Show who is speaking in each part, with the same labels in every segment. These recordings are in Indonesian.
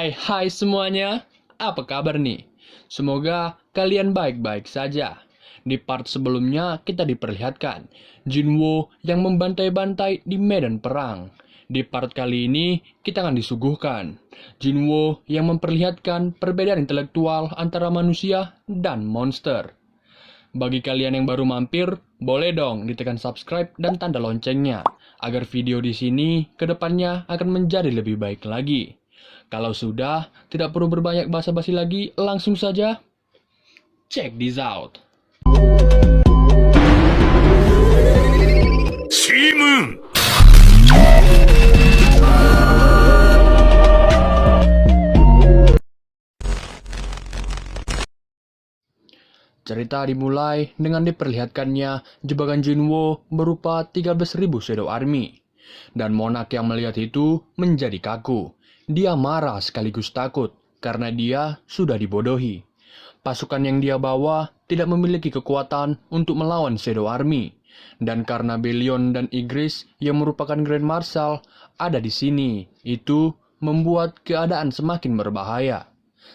Speaker 1: Hai semuanya, apa kabar nih? Semoga kalian baik-baik saja. Di part sebelumnya kita diperlihatkan Jinwo yang membantai-bantai di medan perang. Di part kali ini kita akan disuguhkan Jinwo yang memperlihatkan perbedaan intelektual antara manusia dan monster. Bagi kalian yang baru mampir, boleh dong ditekan subscribe dan tanda loncengnya, agar video di sini kedepannya akan menjadi lebih baik lagi. Kalau sudah, tidak perlu berbanyak basa-basi lagi, langsung saja check this out.
Speaker 2: Shimun!
Speaker 1: Cerita dimulai dengan diperlihatkannya jebakan Jinwo berupa 13.000 Shadow Army. Dan Monarch yang melihat itu menjadi kaku. Dia marah sekaligus takut karena dia sudah dibodohi. Pasukan yang dia bawa tidak memiliki kekuatan untuk melawan Shadow Army. Dan karena Belion dan Igris yang merupakan Grand Marshal ada di sini, itu membuat keadaan semakin berbahaya.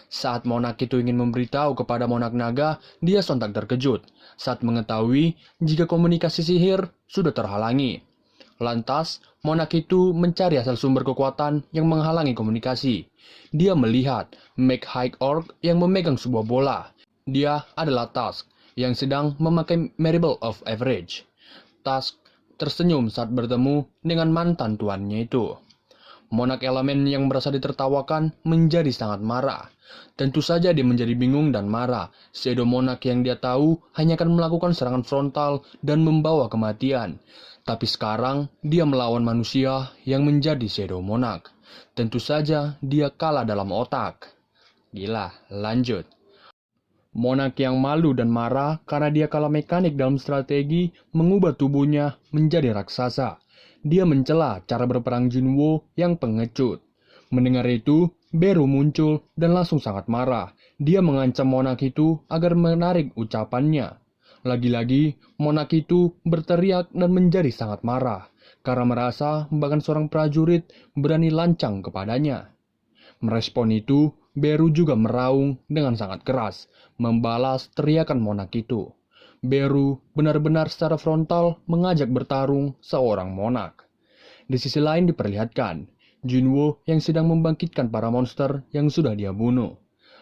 Speaker 1: Saat Monarch itu ingin memberitahu kepada Monarch Naga, dia sontak terkejut saat mengetahui jika komunikasi sihir sudah terhalangi. Lantas, Monarch itu mencari asal sumber kekuatan yang menghalangi komunikasi. Dia melihat Meg High Orc yang memegang sebuah bola. Dia adalah Tusk yang sedang memakai Marble of Average. Tusk tersenyum saat bertemu dengan mantan tuannya itu. Monarch elemen yang merasa ditertawakan menjadi sangat marah. Tentu saja dia menjadi bingung dan marah. Shadow Monarch yang dia tahu hanya akan melakukan serangan frontal dan membawa kematian. Tapi sekarang dia melawan manusia yang menjadi Shadow Monarch. Tentu saja dia kalah dalam otak. Gila, lanjut. Monarch yang malu dan marah karena dia kalah mekanik dalam strategi mengubah tubuhnya menjadi raksasa. Dia mencela cara berperang Jinwo yang pengecut. Mendengar itu, Beru muncul dan langsung sangat marah. Dia mengancam Monarch itu agar menarik ucapannya. Lagi-lagi, Monarch itu berteriak dan menjadi sangat marah karena merasa bahkan seorang prajurit berani lancang kepadanya. Merespon itu, Beru juga meraung dengan sangat keras, membalas teriakan Monarch itu. Beru benar-benar secara frontal mengajak bertarung seorang Monarch. Di sisi lain diperlihatkan Jinwo yang sedang membangkitkan para monster yang sudah dia bunuh.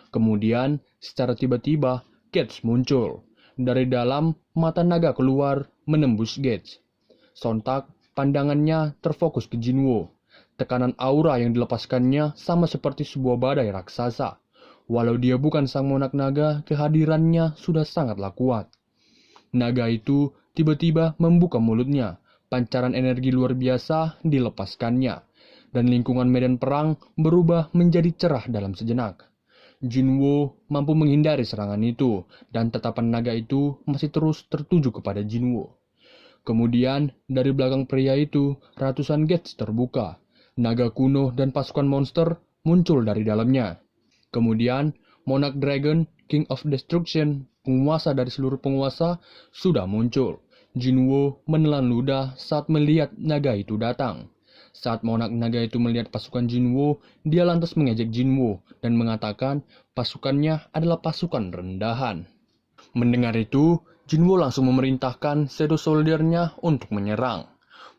Speaker 1: Kemudian, secara tiba-tiba, Gates muncul. Dari dalam, mata naga keluar menembus Gates. Sontak, pandangannya terfokus ke Jinwo. Tekanan aura yang dilepaskannya sama seperti sebuah badai raksasa. Walau dia bukan sang Monarch naga, kehadirannya sudah sangatlah kuat. Naga itu tiba-tiba membuka mulutnya. Pancaran energi luar biasa dilepaskannya. Dan lingkungan medan perang berubah menjadi cerah dalam sejenak. Jinwo mampu menghindari serangan itu, dan tatapan naga itu masih terus tertuju kepada Jinwo. Kemudian, dari belakang pria itu, ratusan gates terbuka. Naga kuno dan pasukan monster muncul dari dalamnya. Kemudian, Monarch Dragon, King of Destruction, penguasa dari seluruh penguasa, sudah muncul. Jinwo menelan ludah saat melihat naga itu datang. Saat Monarch naga itu melihat pasukan Jinwo, dia lantas mengejek Jinwo dan mengatakan pasukannya adalah pasukan rendahan. Mendengar itu, Jinwo langsung memerintahkan Shadow Soldier-nya untuk menyerang.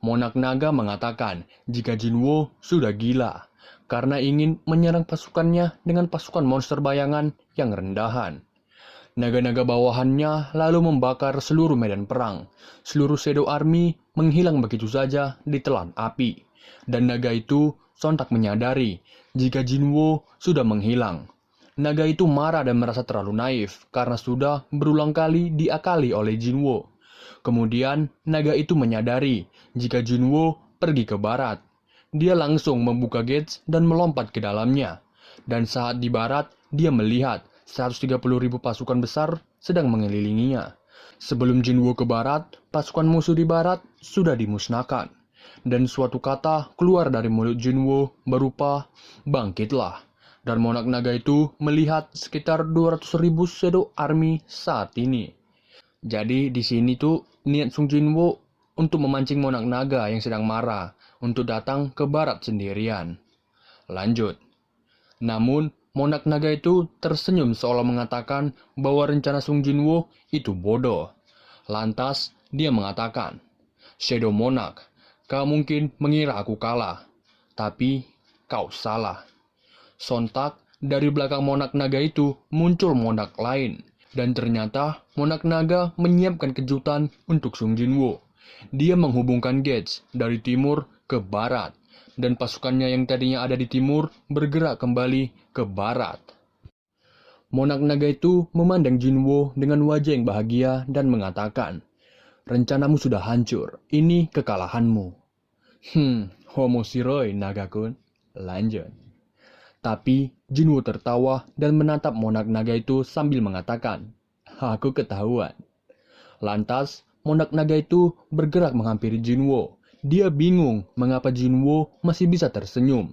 Speaker 1: Monarch naga mengatakan jika Jinwo sudah gila karena ingin menyerang pasukannya dengan pasukan monster bayangan yang rendahan. Naga-naga bawahannya lalu membakar seluruh medan perang. Seluruh Shadow Army menghilang begitu saja ditelan api. Dan naga itu sontak menyadari jika Jinwo sudah menghilang. Naga itu marah dan merasa terlalu naif karena sudah berulang kali diakali oleh Jinwo. Kemudian naga itu menyadari jika Jinwo pergi ke barat. Dia langsung membuka gates dan melompat ke dalamnya. Dan saat di barat, dia melihat 130.000 pasukan besar sedang mengelilinginya. Sebelum Jinwo ke barat, pasukan musuh di barat sudah dimusnahkan. Dan suatu kata keluar dari mulut Jinwo berupa bangkitlah. Dan Monarch naga itu melihat sekitar 200.000 Shadow Army saat ini. Jadi di sini tuh niat Sung Jinwo untuk memancing Monarch naga yang sedang marah untuk datang ke barat sendirian. Lanjut. Namun, Monark Naga itu tersenyum seolah mengatakan bahwa rencana Sung Jinwoo itu bodoh. Lantas, dia mengatakan, "Shadow Monarch, kau mungkin mengira aku kalah, tapi kau salah." Sontak, dari belakang Monark Naga itu muncul Monark lain. Dan ternyata Monark Naga menyiapkan kejutan untuk Sung Jinwoo. Dia menghubungkan gates dari timur ke barat. Dan pasukannya yang tadinya ada di timur bergerak kembali ke barat. Monark Naga itu memandang Jinwoo dengan wajah yang bahagia dan mengatakan, "Rencanamu sudah hancur, ini kekalahanmu." Homo shiroi Naga-kun. Lanjut. Tapi Jinwoo tertawa dan menatap Monark Naga itu sambil mengatakan, "Aku ketahuan." Lantas, Monark Naga itu bergerak menghampiri Jinwoo. Dia bingung mengapa Jinwoo masih bisa tersenyum.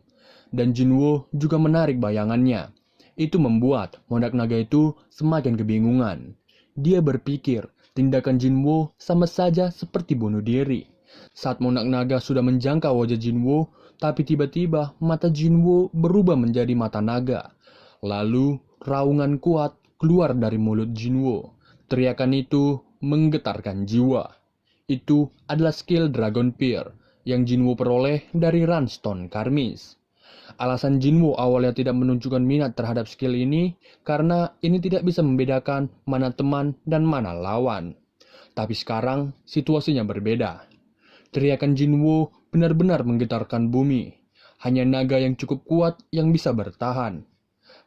Speaker 1: Dan Jinwoo juga menarik bayangannya. Itu membuat Monark Naga itu semakin kebingungan. Dia berpikir tindakan Jinwoo sama saja seperti bunuh diri. Saat Monark Naga sudah menjangkau wajah Jinwoo, tapi tiba-tiba mata Jinwoo berubah menjadi mata naga. Lalu, raungan kuat keluar dari mulut Jinwoo. Teriakan itu menggetarkan jiwa. Itu adalah skill Dragon Peer yang Jinwoo peroleh dari Runestone Karmis. Alasan Jinwoo awalnya tidak menunjukkan minat terhadap skill ini karena ini tidak bisa membedakan mana teman dan mana lawan. Tapi sekarang situasinya berbeda. Teriakan Jinwoo benar-benar menggetarkan bumi. Hanya naga yang cukup kuat yang bisa bertahan.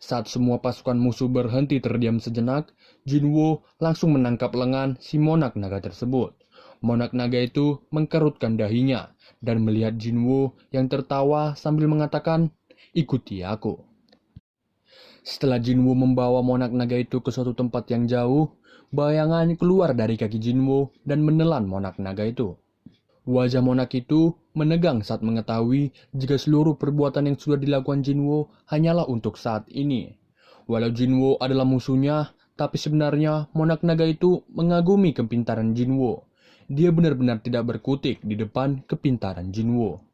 Speaker 1: Saat semua pasukan musuh berhenti terdiam sejenak, Jinwoo langsung menangkap lengan si Monark Naga tersebut. Monark Naga itu mengkerutkan dahinya dan melihat Jinwoo yang tertawa sambil mengatakan, "Ikuti aku." Setelah Jinwoo membawa Monark Naga itu ke suatu tempat yang jauh, bayangan keluar dari kaki Jinwoo dan menelan Monark Naga itu. Wajah Monark itu menegang saat mengetahui jika seluruh perbuatan yang sudah dilakukan Jinwoo hanyalah untuk saat ini. Walau Jinwoo adalah musuhnya, tapi sebenarnya Monark Naga itu mengagumi kepintaran Jinwoo. Dia benar-benar tidak berkutik di depan kepintaran Jinwoo.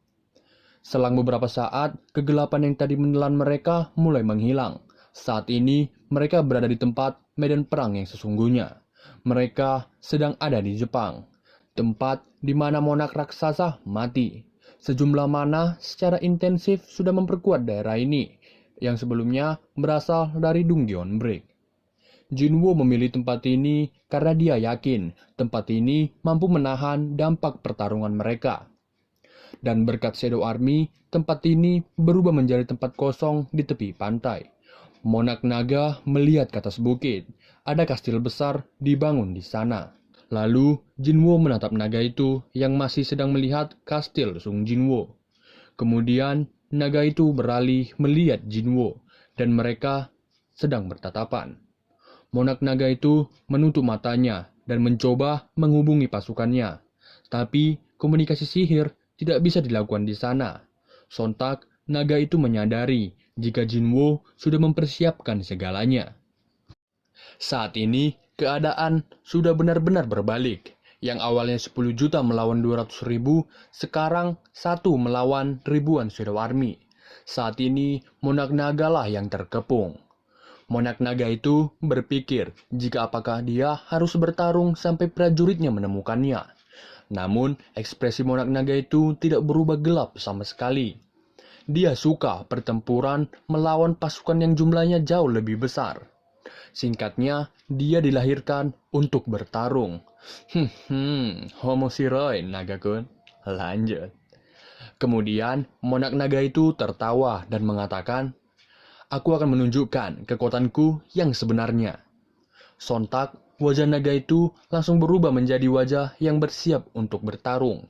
Speaker 1: Selang beberapa saat, kegelapan yang tadi menelan mereka mulai menghilang. Saat ini, mereka berada di tempat medan perang yang sesungguhnya. Mereka sedang ada di Jepang. Tempat di mana monark raksasa mati. Sejumlah mana secara intensif sudah memperkuat daerah ini, yang sebelumnya berasal dari Dungyeon Break. Jinwoo memilih tempat ini karena dia yakin tempat ini mampu menahan dampak pertarungan mereka. Dan berkat Shadow Army, tempat ini berubah menjadi tempat kosong di tepi pantai. Monark Naga melihat ke atas bukit. Ada kastil besar dibangun di sana. Lalu, Jinwoo menatap naga itu yang masih sedang melihat kastil Sung Jinwoo. Kemudian, naga itu beralih melihat Jinwoo, dan mereka sedang bertatapan. Monark naga itu menutup matanya dan mencoba menghubungi pasukannya. Tapi, komunikasi sihir tidak bisa dilakukan di sana. Sontak, naga itu menyadari jika Jinwoo sudah mempersiapkan segalanya. Saat ini, keadaan sudah benar-benar berbalik. Yang awalnya 10 juta melawan 200 ribu, sekarang 1 melawan ribuan Shadow Army. Saat ini, Monark Naga lah yang terkepung. Monark Naga itu berpikir jika apakah dia harus bertarung sampai prajuritnya menemukannya. Namun, ekspresi Monark Naga itu tidak berubah gelap sama sekali. Dia suka pertempuran melawan pasukan yang jumlahnya jauh lebih besar. Singkatnya, dia dilahirkan untuk bertarung. Homo shiroi Naga-kun. Lanjut. Kemudian, Monark Naga itu tertawa dan mengatakan, "Aku akan menunjukkan kekuatanku yang sebenarnya." Sontak, wajah naga itu langsung berubah menjadi wajah yang bersiap untuk bertarung.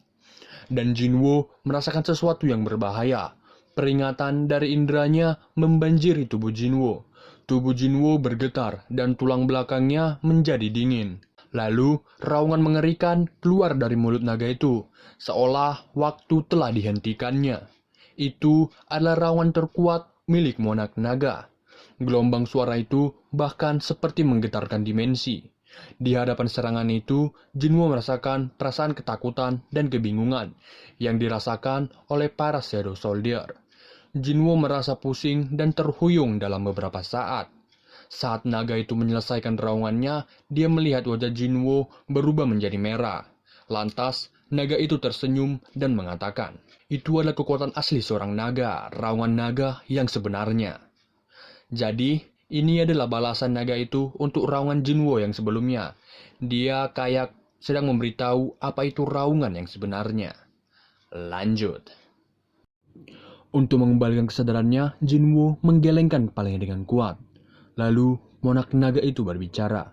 Speaker 1: Dan Jinwoo merasakan sesuatu yang berbahaya. Peringatan dari inderanya membanjiri tubuh Jinwoo. Tubuh Jinwoo bergetar dan tulang belakangnya menjadi dingin. Lalu, raungan mengerikan keluar dari mulut naga itu, seolah waktu telah dihentikannya. Itu adalah raungan terkuat milik Monark Naga. Gelombang suara itu bahkan seperti menggetarkan dimensi. Di hadapan serangan itu, Jinwoo merasakan perasaan ketakutan dan kebingungan yang dirasakan oleh para Shadow Soldier. Jinwo merasa pusing dan terhuyung dalam beberapa saat. Saat naga itu menyelesaikan raungannya, dia melihat wajah Jinwo berubah menjadi merah. Lantas, naga itu tersenyum dan mengatakan, "Itu adalah kekuatan asli seorang naga, raungan naga yang sebenarnya." Jadi, ini adalah balasan naga itu untuk raungan Jinwo yang sebelumnya. Dia kayak sedang memberitahu apa itu raungan yang sebenarnya. Lanjut. Untuk mengembalikan kesadarannya, Jinwo menggelengkan kepalanya dengan kuat. Lalu, monak naga itu berbicara.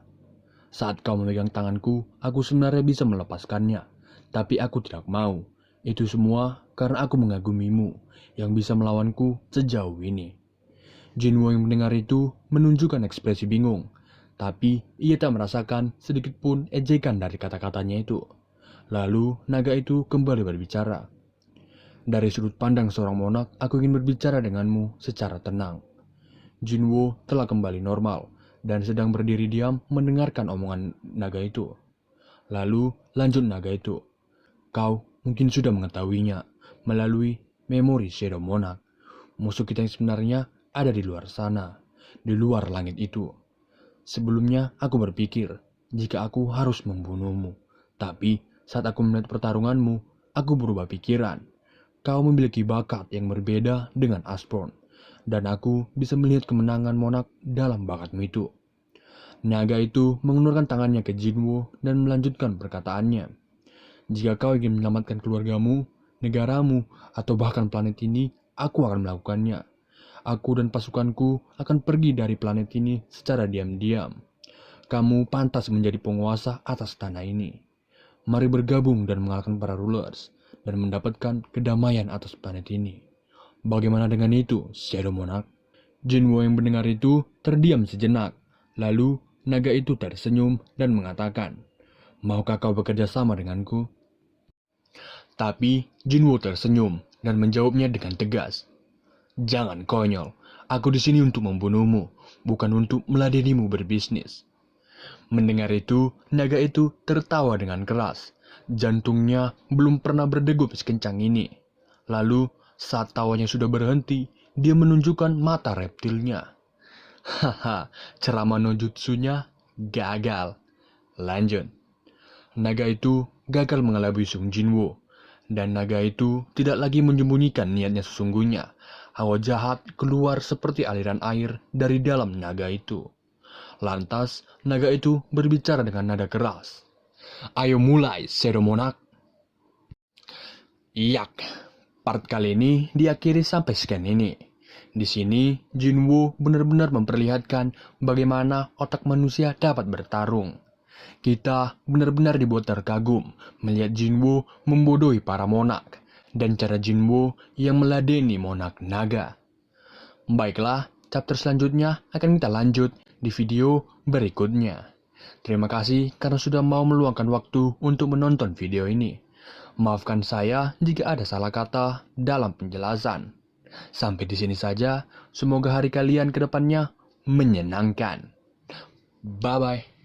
Speaker 1: "Saat kau memegang tanganku, aku sebenarnya bisa melepaskannya. Tapi aku tidak mau. Itu semua karena aku mengagumimu, yang bisa melawanku sejauh ini." Jinwo yang mendengar itu menunjukkan ekspresi bingung. Tapi ia tak merasakan sedikit pun ejekan dari kata-katanya itu. Lalu, naga itu kembali berbicara. "Dari sudut pandang seorang monak, aku ingin berbicara denganmu secara tenang." Jinwo telah kembali normal dan sedang berdiri diam mendengarkan omongan naga itu. Lalu lanjut naga itu. "Kau mungkin sudah mengetahuinya melalui memori Shadow Monarch. Musuh kita yang sebenarnya ada di luar sana, di luar langit itu. Sebelumnya aku berpikir jika aku harus membunuhmu. Tapi saat aku melihat pertarunganmu, aku berubah pikiran. Kau memiliki bakat yang berbeda dengan Asborn, dan aku bisa melihat kemenangan Monarch dalam bakatmu itu." Naga itu mengulurkan tangannya ke Jinwo dan melanjutkan perkataannya. "Jika kau ingin menyelamatkan keluargamu, negaramu, atau bahkan planet ini, aku akan melakukannya. Aku dan pasukanku akan pergi dari planet ini secara diam-diam. Kamu pantas menjadi penguasa atas tanah ini. Mari bergabung dan mengalahkan para rulers dan mendapatkan kedamaian atas planet ini. Bagaimana dengan itu, Shadow Monarch?" Jinwo yang mendengar itu terdiam sejenak. Lalu, naga itu tersenyum dan mengatakan, "Maukah kau bekerja sama denganku?" Tapi, Jinwo tersenyum dan menjawabnya dengan tegas, "Jangan konyol, aku di sini untuk membunuhmu, bukan untuk meladenimu berbisnis." Mendengar itu, naga itu tertawa dengan keras. Jantungnya belum pernah berdegup sekencang ini. Lalu, saat tawanya sudah berhenti, dia menunjukkan mata reptilnya. Haha, ceramah no jutsunya gagal. Lanjut. Naga itu gagal mengelabui Sung Jinwo. Dan naga itu tidak lagi menyembunyikan niatnya sesungguhnya. Hawa jahat keluar seperti aliran air dari dalam naga itu. Lantas, naga itu berbicara dengan nada keras. "Ayo mulai, Shadow Monarch." Yak, part kali ini diakhiri sampai sekian ini. Di sini, Jinwo benar-benar memperlihatkan bagaimana otak manusia dapat bertarung. Kita benar-benar dibuat terkagum melihat Jinwo membodohi para monak dan cara Jinwo yang meladeni monak naga. Baiklah, chapter selanjutnya akan kita lanjut di video berikutnya. Terima kasih karena sudah mau meluangkan waktu untuk menonton video ini. Maafkan saya jika ada salah kata dalam penjelasan. Sampai di sini saja, semoga hari kalian ke depannya menyenangkan. Bye-bye.